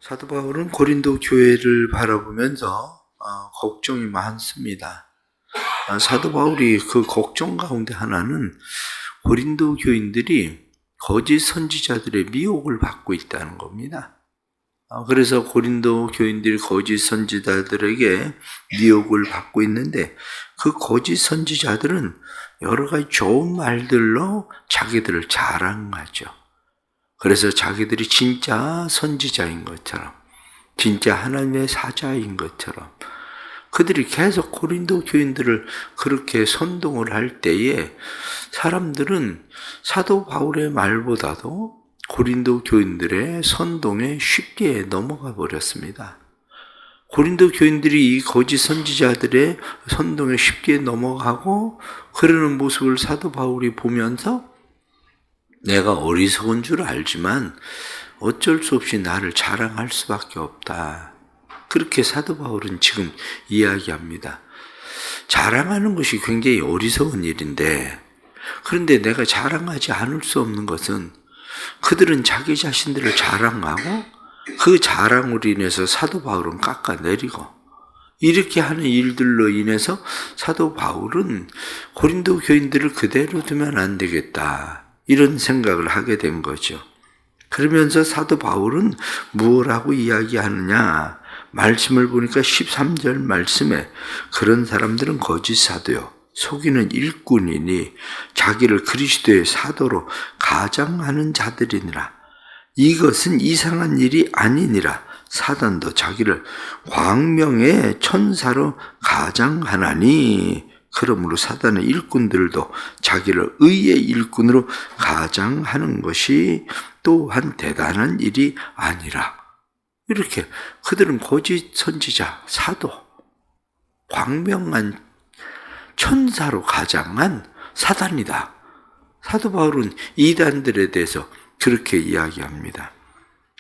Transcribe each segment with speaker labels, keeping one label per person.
Speaker 1: 사도 바울은 고린도 교회를 바라보면서 걱정이 많습니다. 사도 바울이 그 걱정 가운데 하나는 고린도 교인들이 거짓 선지자들의 미혹을 받고 있다는 겁니다. 그래서 고린도 교인들이 거짓 선지자들에게 미혹을 받고 있는데 그 거짓 선지자들은 여러 가지 좋은 말들로 자기들을 자랑하죠. 그래서 자기들이 진짜 선지자인 것처럼, 진짜 하나님의 사자인 것처럼 그들이 계속 고린도 교인들을 그렇게 선동을 할 때에 사람들은 사도 바울의 말보다도 고린도 교인들의 선동에 쉽게 넘어가 버렸습니다. 고린도 교인들이 이 거짓 선지자들의 선동에 쉽게 넘어가고 그러는 모습을 사도 바울이 보면서 내가 어리석은 줄 알지만 어쩔 수 없이 나를 자랑할 수밖에 없다. 그렇게 사도 바울은 지금 이야기합니다. 자랑하는 것이 굉장히 어리석은 일인데, 그런데 내가 자랑하지 않을 수 없는 것은 그들은 자기 자신들을 자랑하고 그 자랑으로 인해서 사도 바울은 깎아내리고, 이렇게 하는 일들로 인해서 사도 바울은 고린도 교인들을 그대로 두면 안 되겠다, 이런 생각을 하게 된 거죠. 그러면서 사도 바울은 무엇라고 이야기하느냐, 말씀을 보니까 13절 말씀에 그런 사람들은 거짓 사도요, 속이는 일꾼이니 자기를 그리스도의 사도로 가장하는 자들이니라. 이것은 이상한 일이 아니니라. 사단도 자기를 광명의 천사로 가장하나니, 그러므로 사단의 일꾼들도 자기를 의의 일꾼으로 가장하는 것이 또한 대단한 일이 아니라. 이렇게 그들은 거짓 선지자, 사도, 광명한 천사로 가장한 사단이다. 사도 바울은 이단들에 대해서 그렇게 이야기합니다.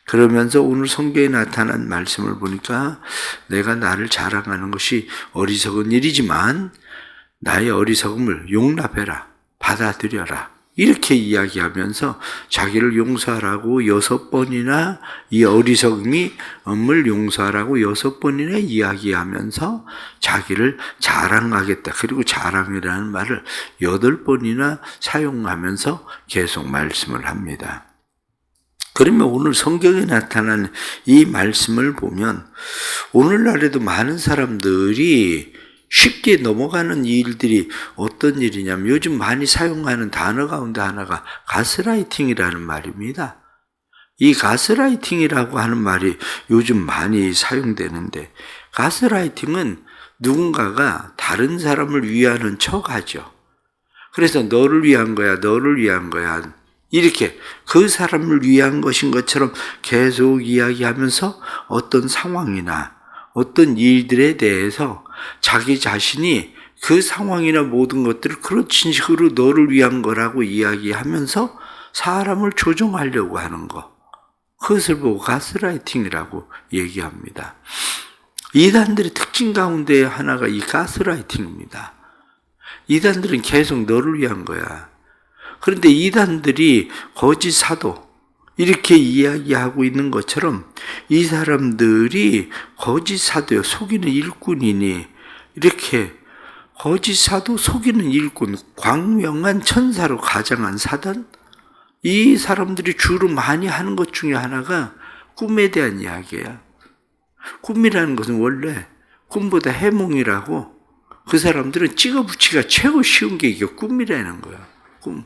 Speaker 1: 그러면서 오늘 성경에 나타난 말씀을 보니까 내가 나를 자랑하는 것이 어리석은 일이지만 나의 어리석음을 용납해라, 받아들여라, 이렇게 이야기하면서 자기를 용서하라고 6번이나, 이 어리석음을 용서하라고 6번이나 이야기하면서 자기를 자랑하겠다, 그리고 자랑이라는 말을 8번이나 사용하면서 계속 말씀을 합니다. 그러면 오늘 성경에 나타난 이 말씀을 보면 오늘날에도 많은 사람들이 쉽게 넘어가는 일들이 어떤 일이냐면, 요즘 많이 사용하는 단어 가운데 하나가 가스라이팅이라는 말입니다. 이 가스라이팅이라고 하는 말이 요즘 많이 사용되는데, 가스라이팅은 누군가가 다른 사람을 위하는 척하죠. 그래서 너를 위한 거야, 너를 위한 거야, 이렇게 그 사람을 위한 것인 것처럼 계속 이야기하면서 어떤 상황이나 어떤 일들에 대해서 자기 자신이 그 상황이나 모든 것들을 그런 식으로 너를 위한 거라고 이야기하면서 사람을 조종하려고 하는 것, 그것을 보고 가스라이팅이라고 얘기합니다. 이단들의 특징 가운데 하나가 이 가스라이팅입니다. 이단들은 계속 너를 위한 거야. 그런데 이단들이 거짓 사도, 이렇게 이야기하고 있는 것처럼 이 사람들이 거짓 사도요, 속이는 일꾼이니, 이렇게 거짓 사도, 속이는 일꾼, 광명한 천사로 가장한 사단, 이 사람들이 주로 많이 하는 것 중에 하나가 꿈에 대한 이야기야. 꿈이라는 것은 원래 꿈보다 해몽이라고, 그 사람들은 찍어붙이기가 최고 쉬운 게 이게 꿈이라는 거야. 꿈.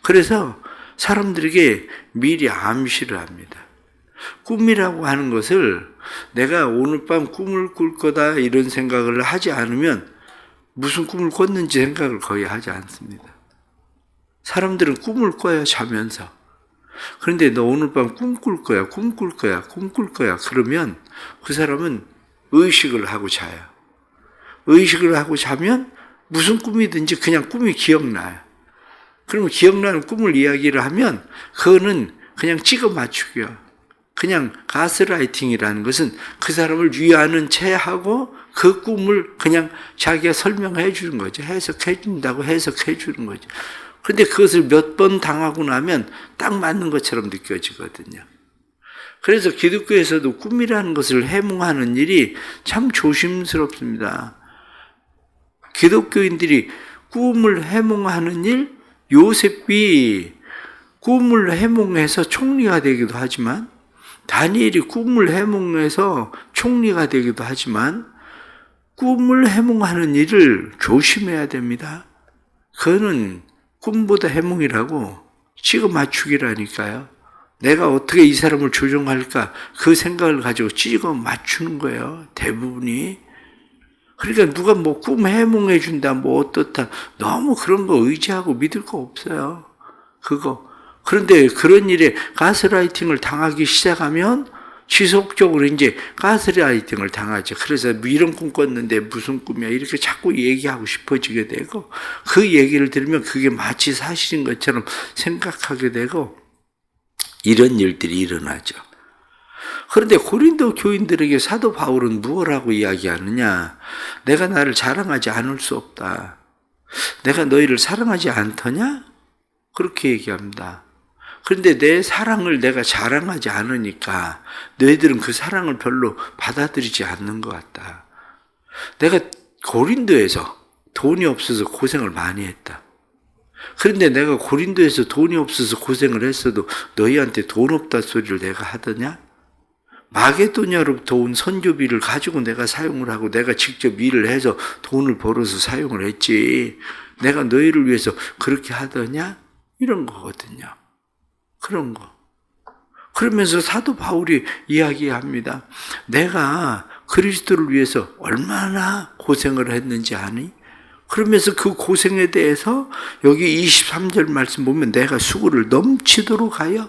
Speaker 1: 그래서 사람들에게 미리 암시를 합니다. 꿈이라고 하는 것을 내가 오늘 밤 꿈을 꿀 거다 이런 생각을 하지 않으면 무슨 꿈을 꿨는지 생각을 거의 하지 않습니다. 사람들은 꿈을 꿔요, 자면서. 그런데 너 오늘 밤 꿈 꿀 거야, 꿈 꿀 거야, 꿈 꿀 거야, 그러면 그 사람은 의식을 하고 자요. 의식을 하고 자면 무슨 꿈이든지 그냥 꿈이 기억나요. 그러면 기억나는 꿈을 이야기를 하면 그거는 그냥 찍어 맞추기야. 그냥 가스라이팅이라는 것은 그 사람을 위하는 채 하고 그 꿈을 그냥 자기가 설명해 주는 거죠. 해석해 준다고 해석해 주는 거죠. 그런데 그것을 몇 번 당하고 나면 딱 맞는 것처럼 느껴지거든요. 그래서 기독교에서도 꿈이라는 것을 해몽하는 일이 참 조심스럽습니다. 기독교인들이 꿈을 해몽하는 일, 요셉이 꿈을 해몽해서 총리가 되기도 하지만, 다니엘이 꿈을 해몽해서 총리가 되기도 하지만, 꿈을 해몽하는 일을 조심해야 됩니다. 그거는 꿈보다 해몽이라고 찍어 맞추기라니까요. 내가 어떻게 이 사람을 조종할까, 그 생각을 가지고 찍어 맞추는 거예요, 대부분이. 그러니까 누가 뭐 꿈 해몽해 준다, 뭐 어떻다, 너무 그런 거 의지하고 믿을 거 없어요. 그런데 그런 일에 가스라이팅을 당하기 시작하면 지속적으로 이제 가스라이팅을 당하죠. 그래서 뭐 이런 꿈 꿨는데 무슨 꿈이야, 이렇게 자꾸 얘기하고 싶어지게 되고, 그 얘기를 들으면 그게 마치 사실인 것처럼 생각하게 되고, 이런 일들이 일어나죠. 그런데 고린도 교인들에게 사도 바울은 무엇라고 이야기하느냐? 내가 나를 자랑하지 않을 수 없다. 내가 너희를 사랑하지 않더냐? 그렇게 얘기합니다. 그런데 내 사랑을 내가 자랑하지 않으니까 너희들은 그 사랑을 별로 받아들이지 않는 것 같다. 내가 고린도에서 돈이 없어서 고생을 많이 했다. 그런데 내가 고린도에서 돈이 없어서 고생을 했어도 너희한테 돈 없다 소리를 내가 하더냐? 마게도냐로부터 온 선교비를 가지고 내가 사용을 하고 내가 직접 일을 해서 돈을 벌어서 사용을 했지. 내가 너희를 위해서 그렇게 하더냐? 이런 거거든요. 그런 거. 그러면서 사도 바울이 이야기합니다. 내가 그리스도를 위해서 얼마나 고생을 했는지 아니? 그러면서 그 고생에 대해서 여기 23절 말씀 보면 내가 수고를 넘치도록 하여,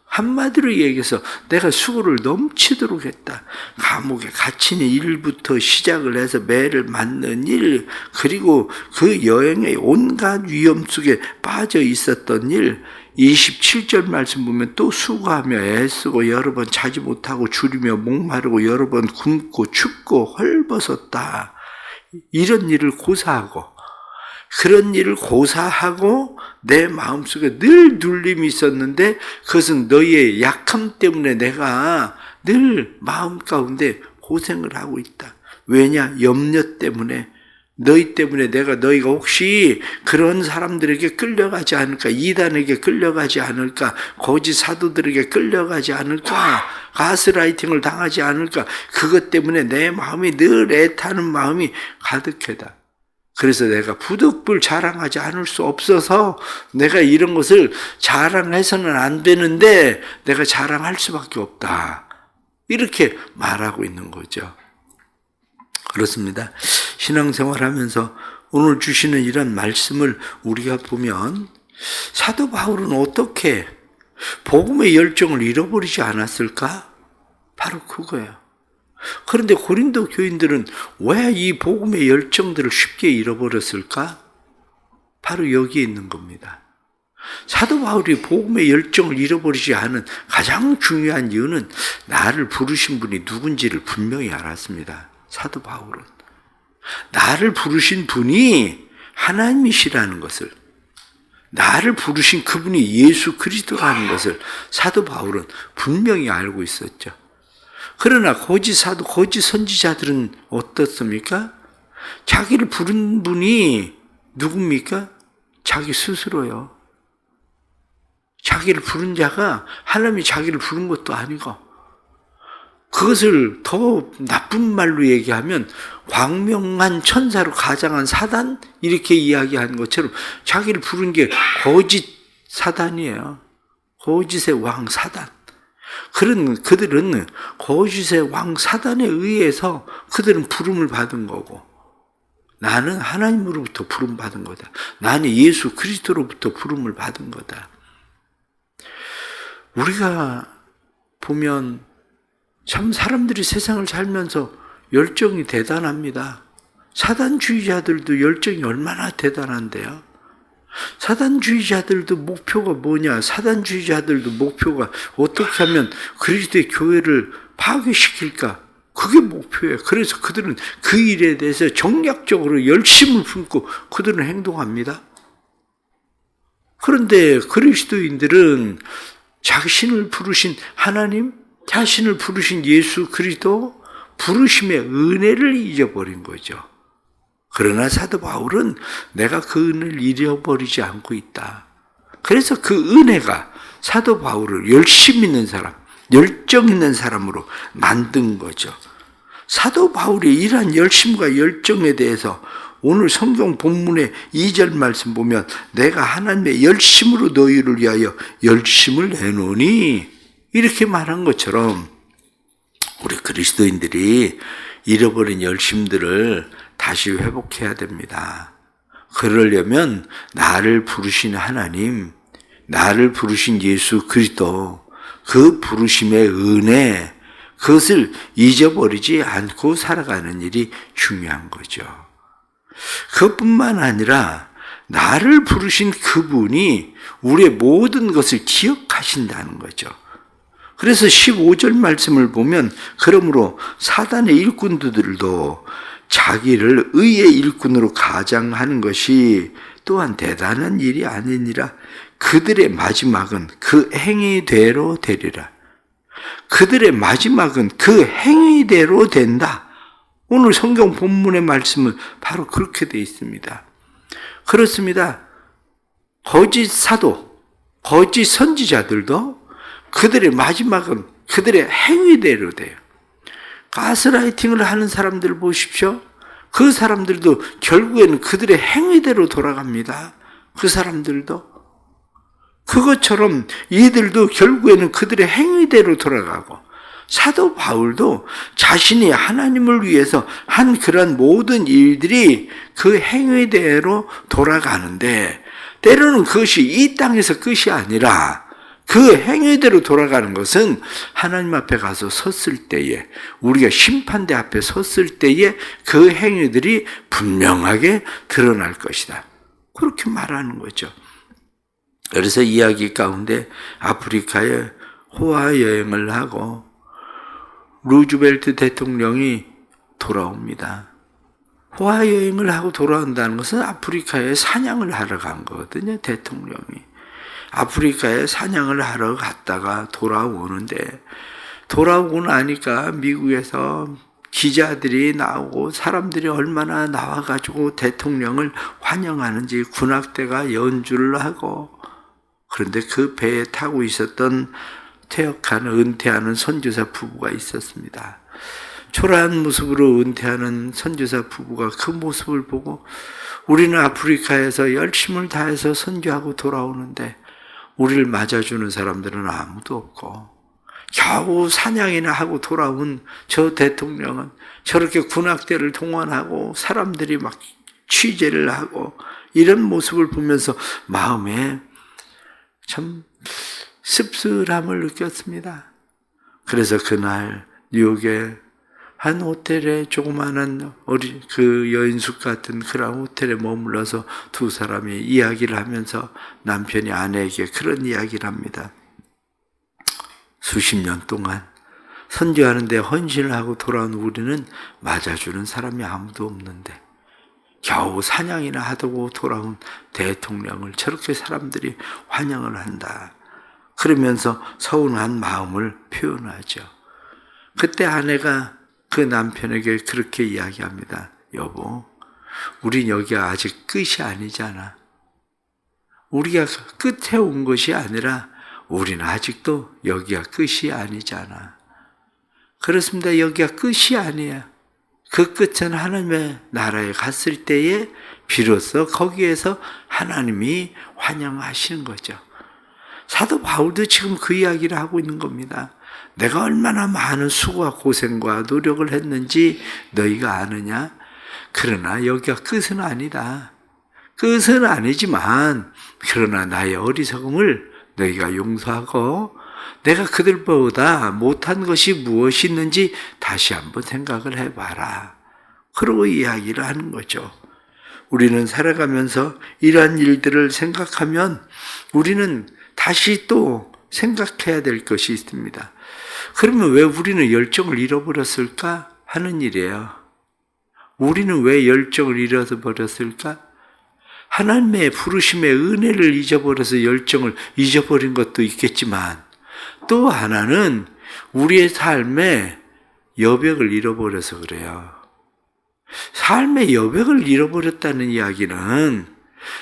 Speaker 1: 한마디로 얘기해서 내가 수고를 넘치도록 했다. 감옥에 갇히는 일부터 시작을 해서 매를 맞는 일, 그리고 그 여행의 온갖 위험 속에 빠져 있었던 일, 27절 말씀 보면 또 수고하며 애쓰고 여러 번 자지 못하고 줄이며 목마르고 여러 번 굶고 춥고 헐벗었다. 이런 일을 고사하고, 그런 일을 고사하고 내 마음속에 늘 눌림이 있었는데 그것은 너희의 약함 때문에 내가 늘 마음 가운데 고생을 하고 있다. 왜냐? 염려 때문에, 너희 때문에 너희가 혹시 그런 사람들에게 끌려가지 않을까, 이단에게 끌려가지 않을까, 거짓 사도들에게 끌려가지 않을까, 가스라이팅을 당하지 않을까, 그것 때문에 내 마음이 늘 애타는 마음이 가득하다. 그래서 내가 부득불 자랑하지 않을 수 없어서 내가 이런 것을 자랑해서는 안 되는데 내가 자랑할 수밖에 없다. 이렇게 말하고 있는 거죠. 그렇습니다. 신앙생활하면서 오늘 주시는 이런 말씀을 우리가 보면 사도 바울은 어떻게 복음의 열정을 잃어버리지 않았을까? 바로 그거예요. 그런데 고린도 교인들은 왜 이 복음의 열정들을 쉽게 잃어버렸을까? 바로 여기에 있는 겁니다. 사도 바울이 복음의 열정을 잃어버리지 않은 가장 중요한 이유는 나를 부르신 분이 누군지를 분명히 알았습니다. 사도 바울은 나를 부르신 분이 하나님이시라는 것을, 나를 부르신 그분이 예수 그리스도라는 것을 사도 바울은 분명히 알고 있었죠. 그러나 거짓 사도, 거짓 선지자들은 어떻습니까? 자기를 부른 분이 누굽니까? 자기 스스로요. 자기를 부른 자가 하나님이 자기를 부른 것도 아니고, 그것을 더 나쁜 말로 얘기하면 광명한 천사로 가장한 사단, 이렇게 이야기하는 것처럼 자기를 부른 게 거짓 사단이에요. 거짓의 왕 사단. 그들은 거짓의 왕 사단에 의해서 그들은 부름을 받은 거고, 나는 하나님으로부터 부름 받은 거다. 나는 예수 그리스도로부터 부름을 받은 거다. 우리가 보면 참 사람들이 세상을 살면서 열정이 대단합니다. 사단주의자들도 열정이 얼마나 대단한데요. 사단주의자들도 목표가 뭐냐? 사단주의자들도 목표가 어떻게 하면 그리스도의 교회를 파괴시킬까? 그게 목표예요. 그래서 그들은 그 일에 대해서 정략적으로 열심을 품고 그들은 행동합니다. 그런데 그리스도인들은 자신을 부르신 하나님, 자신을 부르신 예수 그리스도 부르심의 은혜를 잊어버린 거죠. 그러나 사도 바울은 내가 그 은혜를 잃어버리지 않고 있다. 그래서 그 은혜가 사도 바울을 열심 있는 사람, 열정 있는 사람으로 만든 거죠. 사도 바울의 이러한 열심과 열정에 대해서 오늘 성경 본문의 2절 말씀 보면 내가 하나님의 열심으로 너희를 위하여 열심을 내노니 이렇게 말한 것처럼 우리 그리스도인들이 잃어버린 열심들을 다시 회복해야 됩니다. 그러려면 나를 부르신 하나님, 나를 부르신 예수 그리스도, 그 부르심의 은혜, 그것을 잊어버리지 않고 살아가는 일이 중요한 거죠. 그것뿐만 아니라 나를 부르신 그분이 우리의 모든 것을 기억하신다는 거죠. 그래서 15절 말씀을 보면 그러므로 사단의 일꾼들도 자기를 의의 일꾼으로 가장하는 것이 또한 대단한 일이 아니니라. 그들의 마지막은 그 행위대로 되리라. 그들의 마지막은 그 행위대로 된다. 오늘 성경 본문의 말씀은 바로 그렇게 되어 있습니다. 그렇습니다. 거짓 사도, 거짓 선지자들도 그들의 마지막은 그들의 행위대로 돼요. 가스라이팅을 하는 사람들 보십시오. 그 사람들도 결국에는 그들의 행위대로 돌아갑니다. 그 사람들도. 그것처럼 이들도 결국에는 그들의 행위대로 돌아가고 사도 바울도 자신이 하나님을 위해서 한 그런 모든 일들이 그 행위대로 돌아가는데 때로는 그것이 이 땅에서 끝이 아니라 그 행위대로 돌아가는 것은 하나님 앞에 가서 섰을 때에 우리가 심판대 앞에 섰을 때에 그 행위들이 분명하게 드러날 것이다. 그렇게 말하는 거죠. 그래서 이야기 가운데 아프리카에 호화 여행을 하고 루즈벨트 대통령이 돌아옵니다. 호화 여행을 하고 돌아온다는 것은 아프리카에 사냥을 하러 간 거거든요. 대통령이. 아프리카에 사냥을 하러 갔다가 돌아오는데 돌아오고 나니까 미국에서 기자들이 나오고 사람들이 얼마나 나와가지고 대통령을 환영하는지 군악대가 연주를 하고 그런데 그 배에 타고 있었던 퇴역하는 은퇴하는 선교사 부부가 있었습니다. 초라한 모습으로 은퇴하는 선교사 부부가 그 모습을 보고 우리는 아프리카에서 열심을 다해서 선교하고 돌아오는데 우리를 맞아주는 사람들은 아무도 없고 겨우 사냥이나 하고 돌아온 저 대통령은 저렇게 군악대를 동원하고 사람들이 막 취재를 하고 이런 모습을 보면서 마음에 참 씁쓸함을 느꼈습니다. 그래서 그날 뉴욕에 한 호텔에 조그마한 그 여인숙 같은 그런 호텔에 머물러서 두 사람이 이야기를 하면서 남편이 아내에게 그런 이야기를 합니다. 수십 년 동안 선교하는 데 헌신을 하고 돌아온 우리는 맞아주는 사람이 아무도 없는데 겨우 사냥이나 하고 돌아온 대통령을 저렇게 사람들이 환영을 한다. 그러면서 서운한 마음을 표현하죠. 그때 아내가 그 남편에게 그렇게 이야기합니다. 여보, 우린 여기가 아직 끝이 아니잖아. 우리가 끝에 온 것이 아니라 우리는 아직도 여기가 끝이 아니잖아. 그렇습니다. 여기가 끝이 아니야. 그 끝은 하나님의 나라에 갔을 때에 비로소 거기에서 하나님이 환영하시는 거죠. 사도 바울도 지금 그 이야기를 하고 있는 겁니다. 내가 얼마나 많은 수고와 고생과 노력을 했는지 너희가 아느냐? 그러나 여기가 끝은 아니다. 끝은 아니지만 그러나 나의 어리석음을 너희가 용서하고 내가 그들보다 못한 것이 무엇이 있는지 다시 한번 생각을 해봐라. 그러고 이야기를 하는 거죠. 우리는 살아가면서 이러한 일들을 생각하면 우리는 다시 또 생각해야 될 것이 있습니다. 그러면 왜 우리는 열정을 잃어버렸을까 하는 일이에요. 우리는 왜 열정을 잃어버렸을까? 하나님의 부르심의 은혜를 잊어버려서 열정을 잊어버린 것도 있겠지만 또 하나는 우리의 삶에 여백을 잃어버려서 그래요. 삶의 여백을 잃어버렸다는 이야기는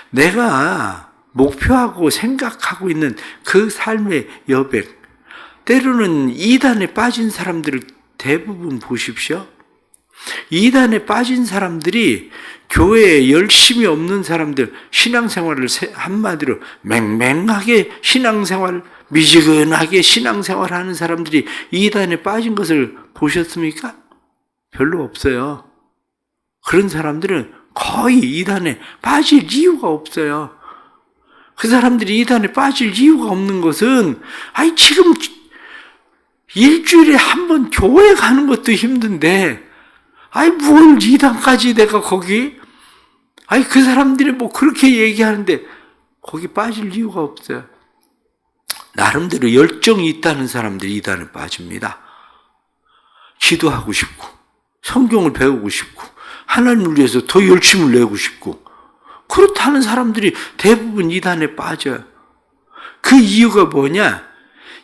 Speaker 1: 내가 목표하고 생각하고 있는 그 삶의 여백, 때로는 이단에 빠진 사람들을 대부분 보십시오. 이단에 빠진 사람들이 교회에 열심히 없는 사람들, 신앙생활을 한마디로 맹맹하게 신앙생활, 미지근하게 신앙생활하는 사람들이 이단에 빠진 것을 보셨습니까? 별로 없어요. 그런 사람들은 거의 이단에 빠질 이유가 없어요. 그 사람들이 이단에 빠질 이유가 없는 것은 지금 일주일에 한 번 교회 가는 것도 힘든데 뭘 이단까지 내가 거기? 그 사람들이 뭐 그렇게 얘기하는데 거기 빠질 이유가 없어요. 나름대로 열정이 있다는 사람들이 이단에 빠집니다. 기도하고 싶고 성경을 배우고 싶고 하나님을 위해서 더 열심을 내고 싶고 그렇다는 사람들이 대부분 이단에 빠져요. 그 이유가 뭐냐?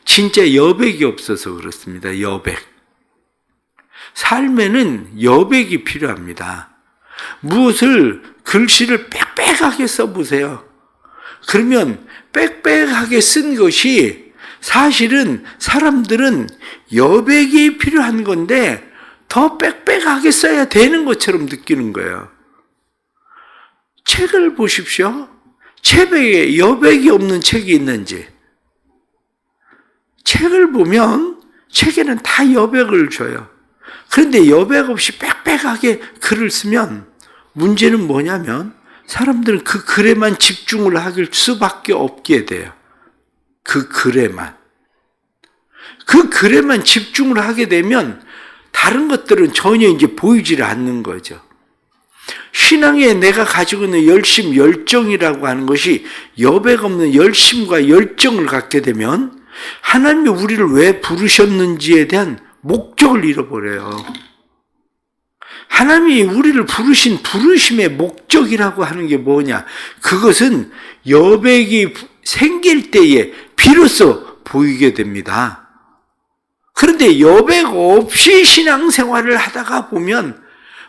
Speaker 1: 진짜 여백이 없어서 그렇습니다. 여백. 삶에는 여백이 필요합니다. 무엇을 글씨를 빽빽하게 써보세요. 그러면 빽빽하게 쓴 것이 사실은 사람들은 여백이 필요한 건데 더 빽빽하게 써야 되는 것처럼 느끼는 거예요. 책을 보십시오. 책에 여백이 없는 책이 있는지. 책을 보면 책에는 다 여백을 줘요. 그런데 여백 없이 빽빽하게 글을 쓰면 문제는 뭐냐면 사람들은 그 글에만 집중을 할 수밖에 없게 돼요. 그 글에만. 그 글에만 집중을 하게 되면 다른 것들은 전혀 이제 보이질 않는 거죠. 신앙에 내가 가지고 있는 열심, 열정이라고 하는 것이 여백 없는 열심과 열정을 갖게 되면 하나님이 우리를 왜 부르셨는지에 대한 목적을 잃어버려요. 하나님이 우리를 부르신 부르심의 목적이라고 하는 게 뭐냐? 그것은 여백이 생길 때에 비로소 보이게 됩니다. 그런데 여백 없이 신앙생활을 하다가 보면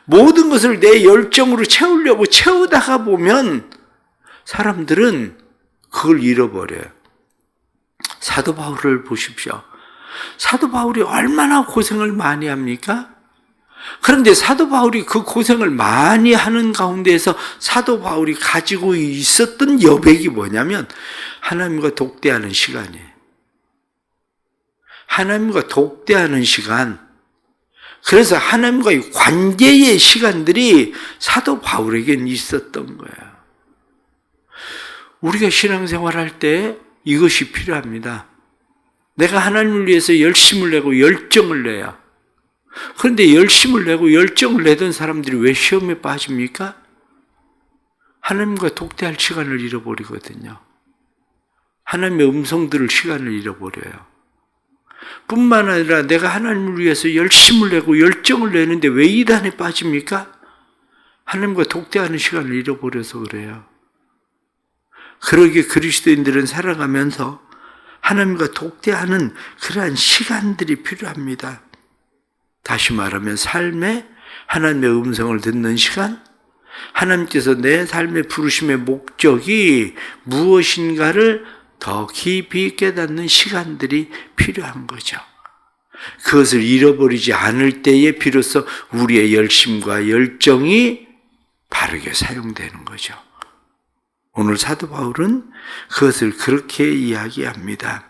Speaker 1: 모든 것을 내 열정으로 채우려고 채우다가 보면 사람들은 그걸 잃어버려요. 사도 바울을 보십시오. 사도 바울이 얼마나 고생을 많이 합니까? 그런데 사도 바울이 그 고생을 많이 하는 가운데에서 사도 바울이 가지고 있었던 여백이 뭐냐면 하나님과 독대하는 시간이에요. 하나님과 독대하는 시간. 그래서 하나님과의 관계의 시간들이 사도 바울에게는 있었던 거예요. 우리가 신앙생활할 때 이것이 필요합니다. 내가 하나님을 위해서 열심을 내고 열정을 내요. 그런데 열심을 내고 열정을 내던 사람들이 왜 시험에 빠집니까? 하나님과 독대할 시간을 잃어버리거든요. 하나님의 음성 들을 시간을 잃어버려요. 뿐만 아니라 내가 하나님을 위해서 열심을 내고 열정을 내는데 왜 이단에 빠집니까? 하나님과 독대하는 시간을 잃어버려서 그래요. 그러기에 그리스도인들은 살아가면서 하나님과 독대하는 그러한 시간들이 필요합니다. 다시 말하면 삶에 하나님의 음성을 듣는 시간, 하나님께서 내 삶의 부르심의 목적이 무엇인가를 더 깊이 깨닫는 시간들이 필요한 거죠. 그것을 잃어버리지 않을 때에 비로소 우리의 열심과 열정이 바르게 사용되는 거죠. 오늘 사도 바울은 그것을 그렇게 이야기합니다.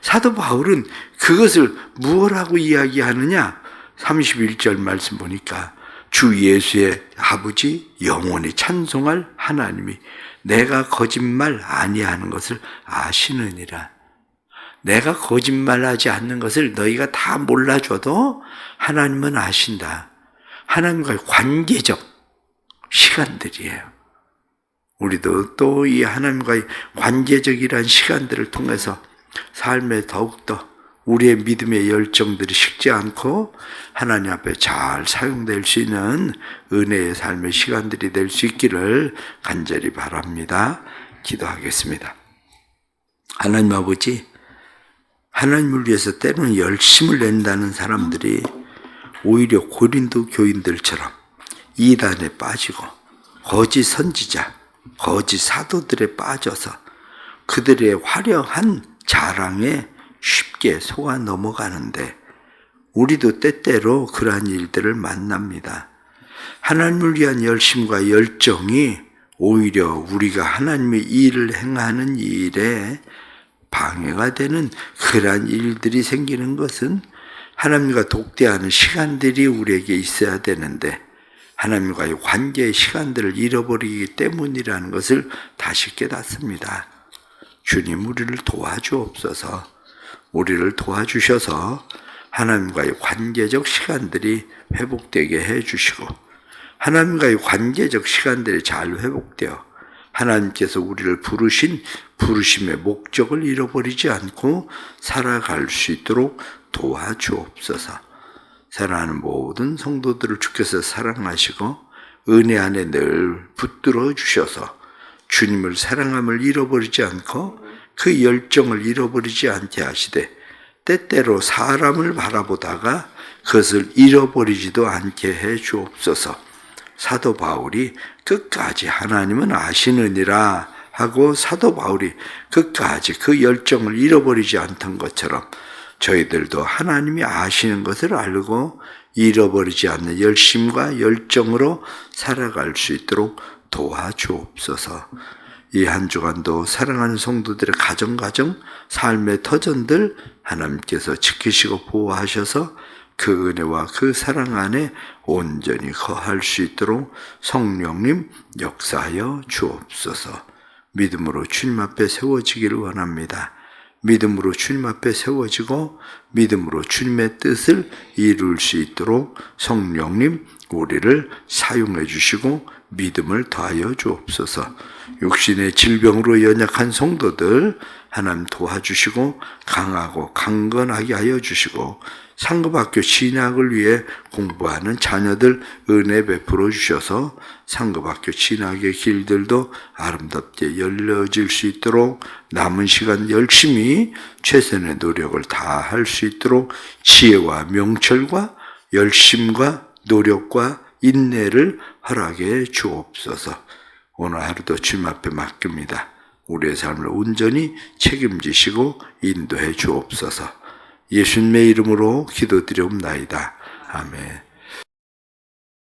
Speaker 1: 사도 바울은 그것을 무엇라고 이야기하느냐? 31절 말씀 보니까 주 예수의 아버지 영원히 찬송할 하나님이 내가 거짓말 아니하는 것을 아시느니라. 내가 거짓말하지 않는 것을 너희가 다 몰라줘도 하나님은 아신다. 하나님과의 관계적 시간들이에요. 우리도 또 이 하나님과의 관계적이란 시간들을 통해서 삶에 더욱더 우리의 믿음의 열정들이 식지 않고 하나님 앞에 잘 사용될 수 있는 은혜의 삶의 시간들이 될 수 있기를 간절히 바랍니다. 기도하겠습니다. 하나님 아버지, 하나님을 위해서 때로는 열심을 낸다는 사람들이 오히려 고린도 교인들처럼 이단에 빠지고 거짓 선지자, 거짓 사도들에 빠져서 그들의 화려한 자랑에 쉽게 속아 넘어가는데 우리도 때때로 그러한 일들을 만납니다. 하나님을 위한 열심과 열정이 오히려 우리가 하나님의 일을 행하는 일에 방해가 되는 그러한 일들이 생기는 것은 하나님과 독대하는 시간들이 우리에게 있어야 되는데 하나님과의 관계의 시간들을 잃어버리기 때문이라는 것을 다시 깨닫습니다. 주님 우리를 도와주옵소서. 우리를 도와주셔서 하나님과의 관계적 시간들이 회복되게 해주시고 하나님과의 관계적 시간들이 잘 회복되어 하나님께서 우리를 부르신 부르심의 목적을 잃어버리지 않고 살아갈 수 있도록 도와주옵소서. 사랑하는 모든 성도들을 주께서 사랑하시고 은혜 안에 늘 붙들어 주셔서 주님을 사랑함을 잃어버리지 않고 그 열정을 잃어버리지 않게 하시되 때때로 사람을 바라보다가 그것을 잃어버리지도 않게 해 주옵소서. 사도 바울이 끝까지 하나님은 아시느니라 하고 사도 바울이 끝까지 그 열정을 잃어버리지 않던 것처럼 저희들도 하나님이 아시는 것을 알고 잃어버리지 않는 열심과 열정으로 살아갈 수 있도록 도와주옵소서. 이 한 주간도 사랑하는 성도들의 가정 삶의 터전들 하나님께서 지키시고 보호하셔서 그 은혜와 그 사랑 안에 온전히 거할 수 있도록 성령님 역사하여 주옵소서. 믿음으로 주님 앞에 세워지기를 원합니다. 믿음으로 주님 앞에 세워지고 믿음으로 주님의 뜻을 이룰 수 있도록 성령님 우리를 사용해 주시고 믿음을 더하여 주옵소서. 육신의 질병으로 연약한 성도들 하나님 도와주시고 강하고 강건하게 하여 주시고 상급학교 진학을 위해 공부하는 자녀들 은혜 베풀어 주셔서 상급학교 진학의 길들도 아름답게 열려질 수 있도록 남은 시간 열심히 최선의 노력을 다할 수 있도록 지혜와 명철과 열심과 노력과 인내를 허락해 주옵소서. 오늘 하루도 주님 앞에 맡깁니다. 우리의 삶을 온전히 책임지시고 인도해 주옵소서. 예수님의 이름으로 기도드리옵나이다. 아멘.